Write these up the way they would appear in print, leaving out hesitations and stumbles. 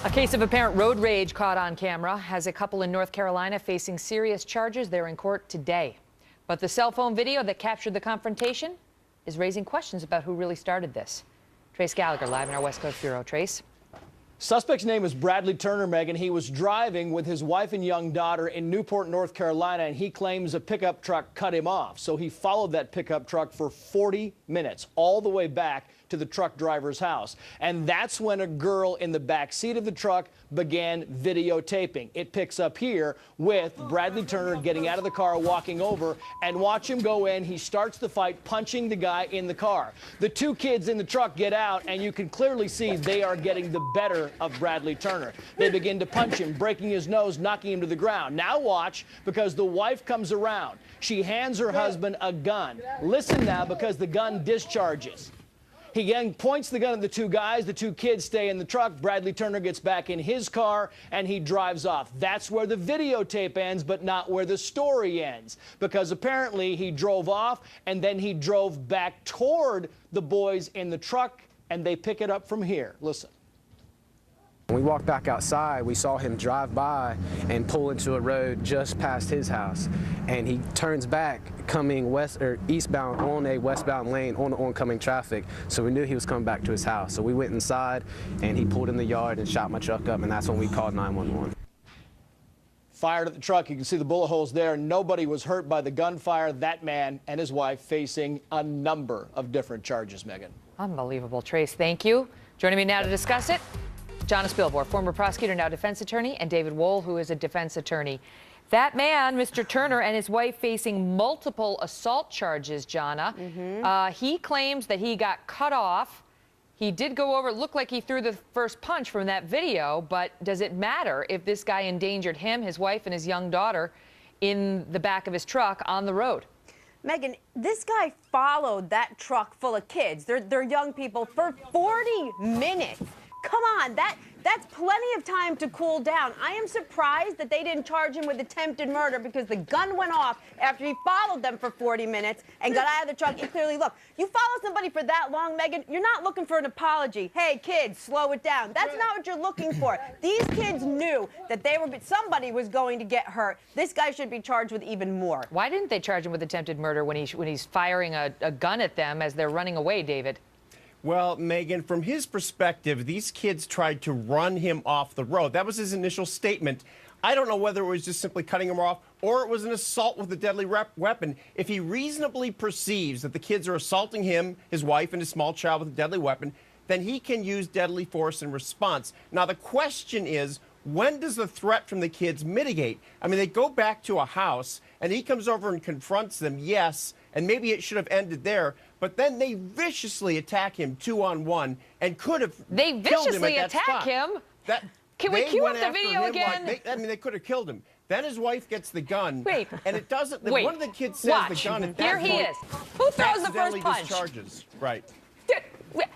A case of apparent road rage caught on camera has a couple in North Carolina facing serious charges. They're in court today. But the cell phone video that captured the confrontation is raising questions about who really started this. Trace Gallagher live in our West Coast Bureau. Trace. Suspect's name is Bradley Turner, Megan. He was driving with his wife and young daughter in Newport, North Carolina, and he claims a pickup truck cut him off. So he followed that pickup truck for 40 minutes, all the way back to the truck driver's house. And that's when a girl in the back seat of the truck began videotaping. It picks up here with Bradley Turner getting out of the car, walking over, and watch him go in. He starts the fight, punching the guy in the car. The two kids in the truck get out, and you can clearly see they are getting the better of Bradley Turner. They begin to punch him, breaking his nose, knocking him to the ground. Now watch, because the wife comes around. She hands her husband a gun. Listen now, because the gun discharges. He again points the gun at the two guys. The two kids stay in the truck. Bradley Turner gets back in his car, and he drives off. That's where the videotape ends, but not where the story ends, because apparently he drove off, and then he drove back toward the boys in the truck, and they pick it up from here. Listen. When we walked back outside, we saw him drive by and pull into a road just past his house. And he turns back coming eastbound on a westbound lane on the oncoming traffic. So we knew he was coming back to his house. So we went inside and he pulled in the yard and shot my truck up, and that's when we called 911. Fired at the truck. You can see the bullet holes there. Nobody was hurt by the gunfire. That man and his wife facing a number of different charges, Megan. Unbelievable, Trace. Thank you. Joining me now to discuss it, Jonna Spilborn, former prosecutor, now defense attorney, and David Wohl, who is a defense attorney. That man, Mr. Turner, and his wife facing multiple assault charges, Jonna. He claims that he got cut off. He did go over, it looked like he threw the first punch from that video, but does it matter if this guy endangered him, his wife, and his young daughter in the back of his truck on the road? Megan, this guy followed that truck full of kids, they're young people, for 40 minutes. Come on, that's plenty of time to cool down. I am surprised that they didn't charge him with attempted murder, because the gun went off after he followed them for 40 minutes and got out of the truck. And clearly, look, you follow somebody for that long, Megan, you're not looking for an apology. Hey, kids, slow it down. That's not what you're looking for. These kids knew that somebody was going to get hurt. This guy should be charged with even more. Why didn't they charge him with attempted murder when he's firing a gun at them as they're running away, David? Well, Megan, from his perspective, these kids tried to run him off the road. That was his initial statement. I don't know whether it was just simply cutting him off or it was an assault with a deadly weapon. If he reasonably perceives that the kids are assaulting him, his wife, and his small child with a deadly weapon, then he can use deadly force in response. Now, the question is, when does the threat from the kids mitigate? I mean, they go back to a house, and he comes over and confronts them, yes, and maybe it should have ended there, but then they viciously attack him 2-on-1 and could have killed him at that spot. Can we cue up the video again? They could have killed him. Then his wife gets the gun. Wait. And it doesn't. Wait. One of the kids says Watch. the gun at that Here point. he is. Who throws the first punch? Discharges. Right.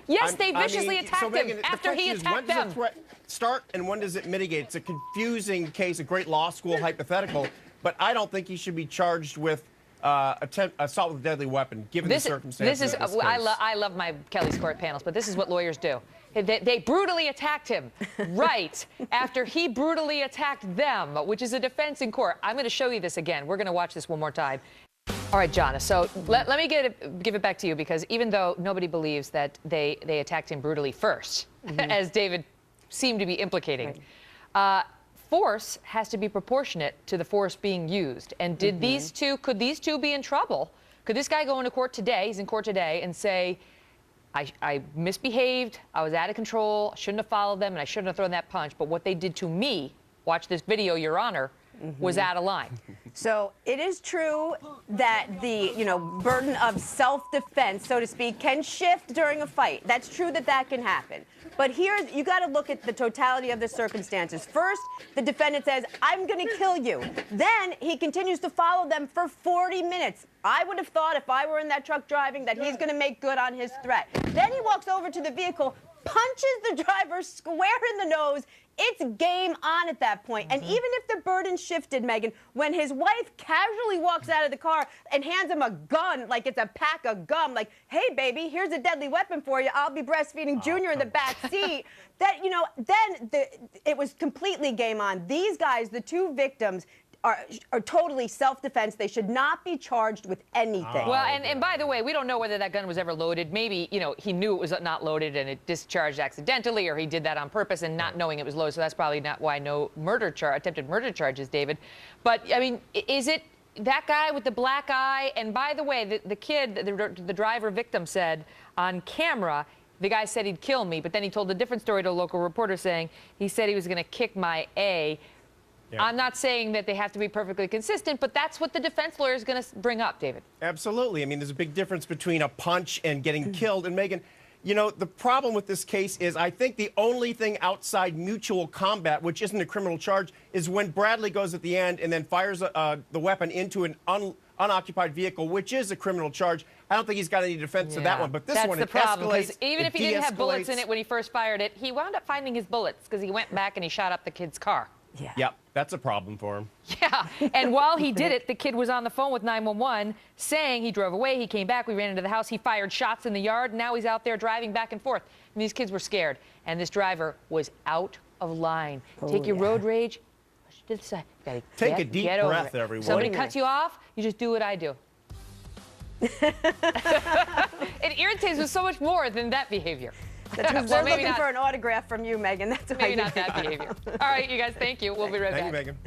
Yes, they viciously attacked him Megan, after he attacked them. When does the threat start and when does it mitigate? It's a confusing case, a great law school hypothetical, but I don't think he should be charged with assault with a deadly weapon, given the circumstances. I love my Kelly's Court panels, but this is what lawyers do. They brutally attacked him right after he brutally attacked them, which is a defense in court. I'm going to show you this again. We're going to watch this one more time. All right, Jonna, so let me give it back to you, because even though nobody believes that they attacked him brutally first, as David seemed to be implicating, force has to be proportionate to the force being used. And could these two be in trouble? Could this guy go into court today, he's in court today, and say, I misbehaved, I was out of control, I shouldn't have followed them, and I shouldn't have thrown that punch, but what they did to me, watch this video, Your Honor, was out of line. So it is true that the burden of self-defense, so to speak, can shift during a fight. That's true that can happen. But here, you got to look at the totality of the circumstances. First, the defendant says, I'm going to kill you. Then he continues to follow them for 40 minutes. I would have thought, if I were in that truck driving, that he's going to make good on his threat. Then he walks over to the vehicle, punches the driver square in the nose. It's game on at that point. And even if the burden shifted, Megan, when his wife casually walks out of the car and hands him a gun like it's a pack of gum, like, hey, baby, here's a deadly weapon for you. I'll be breastfeeding Junior in the back seat. That, you know, then it was completely game on. These guys, the two victims, are totally self-defense. They should not be charged with anything. Well, and by the way, we don't know whether that gun was ever loaded. Maybe, you know, he knew it was not loaded and it discharged accidentally, or he did that on purpose and not knowing it was loaded. So that's probably not why no attempted murder charges, David. But, I mean, is it that guy with the black eye? And by the way, the kid, the driver victim said on camera, the guy said he'd kill me, but then he told a different story to a local reporter saying he said he was going to kick my A. Yeah. I'm not saying that they have to be perfectly consistent, but that's what the defense lawyer is going to bring up, David. Absolutely. I mean, there's a big difference between a punch and getting killed. And, Megan, you know, the problem with this case is I think the only thing outside mutual combat, which isn't a criminal charge, is when Bradley goes at the end and then fires the weapon into an unoccupied vehicle, which is a criminal charge. I don't think he's got any defense to that one. But this one, that's the problem, because even if he didn't have de-escalates. bullets in it when he first fired it, he wound up finding his bullets because he went back and he shot up the kid's car. Yeah. Yep, that's a problem for him. Yeah, and while he did it, the kid was on the phone with 911 saying he drove away, he came back, we ran into the house, he fired shots in the yard, and now he's out there driving back and forth. And these kids were scared, and this driver was out of line. Take your road rage, push it to the side. You gotta Take a deep breath, everyone. Somebody cuts you off, you just do what I do. It irritates me so much more than that behavior. They're looking for an autograph from you, Megan. That's what maybe not that behavior. All right, you guys, thank you. We'll be right back. Thank you, Megan.